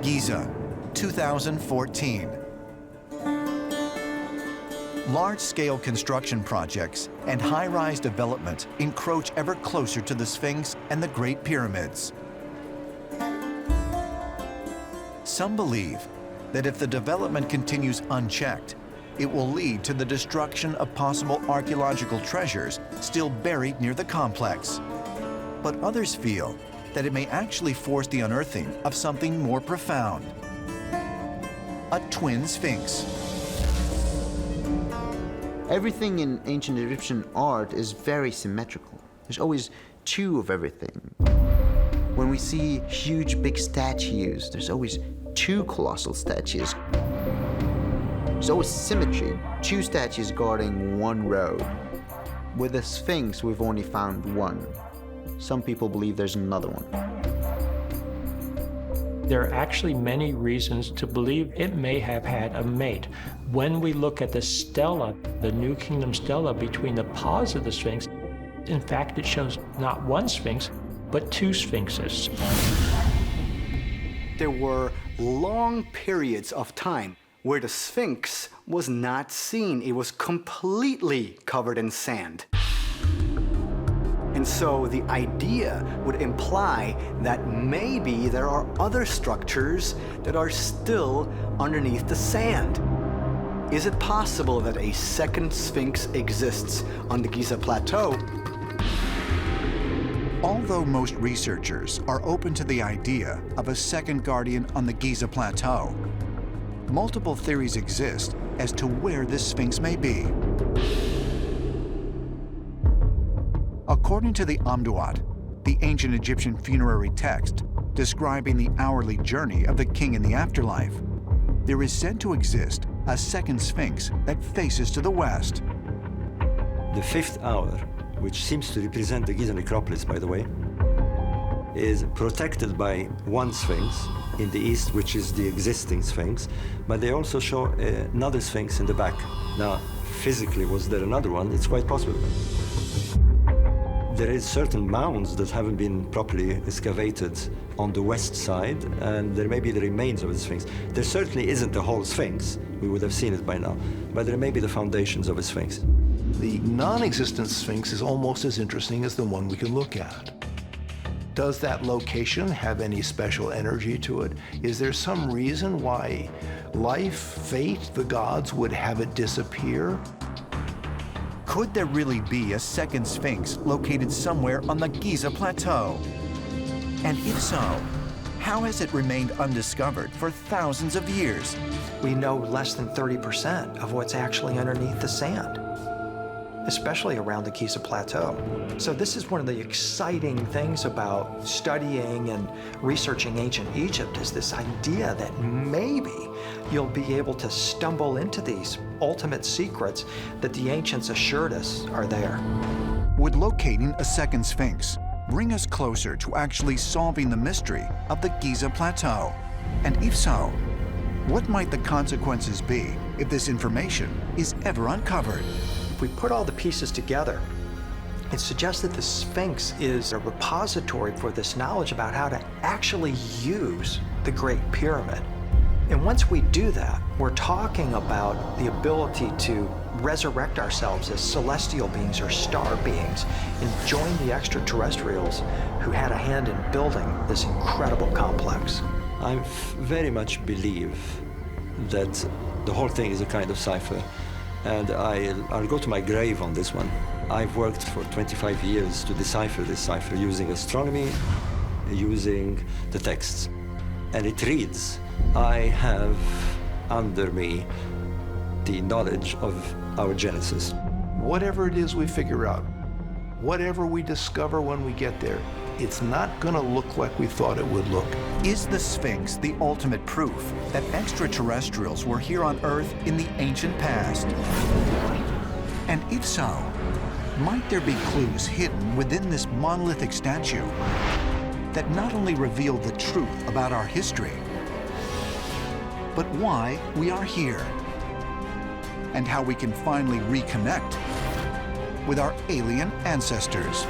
Giza, 2014. Large-scale construction projects and high-rise development encroach ever closer to the Sphinx and the Great Pyramids. Some believe that if the development continues unchecked, it will lead to the destruction of possible archaeological treasures still buried near the complex. But others feel that it may actually force the unearthing of something more profound: a twin Sphinx. Everything in ancient Egyptian art is very symmetrical. There's always two of everything. When we see huge, big statues, there's always two colossal statues. There's always symmetry, two statues guarding one road. With the Sphinx, we've only found one. Some people believe there's another one. There are actually many reasons to believe it may have had a mate. When we look at the stela, the New Kingdom stela between the paws of the Sphinx, in fact, it shows not one Sphinx, but two Sphinxes. There were long periods of time where the Sphinx was not seen. It was completely covered in sand. And so the idea would imply that maybe there are other structures that are still underneath the sand. Is it possible that a second Sphinx exists on the Giza Plateau? Although most researchers are open to the idea of a second guardian on the Giza Plateau, multiple theories exist as to where this Sphinx may be. According to the Amduat, the ancient Egyptian funerary text describing the hourly journey of the king in the afterlife, there is said to exist a second Sphinx that faces to the west. The fifth hour, which seems to represent the Giza necropolis, by the way, is protected by one Sphinx in the east, which is the existing Sphinx, but they also show another Sphinx in the back. Now, physically, was there another one? It's quite possible. There is certain mounds that haven't been properly excavated on the west side, and there may be the remains of the Sphinx. There certainly isn't the whole Sphinx. We would have seen it by now, but there may be the foundations of a Sphinx. The non-existent Sphinx is almost as interesting as the one we can look at. Does that location have any special energy to it? Is there some reason why life, fate, the gods would have it disappear? Could there really be a second Sphinx located somewhere on the Giza Plateau? And if so, how has it remained undiscovered for thousands of years? We know less than 30% of what's actually underneath the sand, especially around the Giza Plateau. So this is one of the exciting things about studying and researching ancient Egypt, is this idea that maybe you'll be able to stumble into these ultimate secrets that the ancients assured us are there. Would locating a second Sphinx bring us closer to actually solving the mystery of the Giza Plateau? And if so, what might the consequences be if this information is ever uncovered? If we put all the pieces together, it suggests that the Sphinx is a repository for this knowledge about how to actually use the Great Pyramid. And once we do that, we're talking about the ability to resurrect ourselves as celestial beings or star beings and join the extraterrestrials who had a hand in building this incredible complex. I very much believe that the whole thing is a kind of cipher, and I'll go to my grave on this one. I've worked for 25 years to decipher this cipher using astronomy, using the texts. And it reads, I have under me the knowledge of our Genesis. Whatever it is we figure out, whatever we discover when we get there, it's not going to look like we thought it would look. Is the Sphinx the ultimate proof that extraterrestrials were here on Earth in the ancient past? And if so, might there be clues hidden within this monolithic statue that not only reveal the truth about our history, but why we are here, and how we can finally reconnect with our alien ancestors?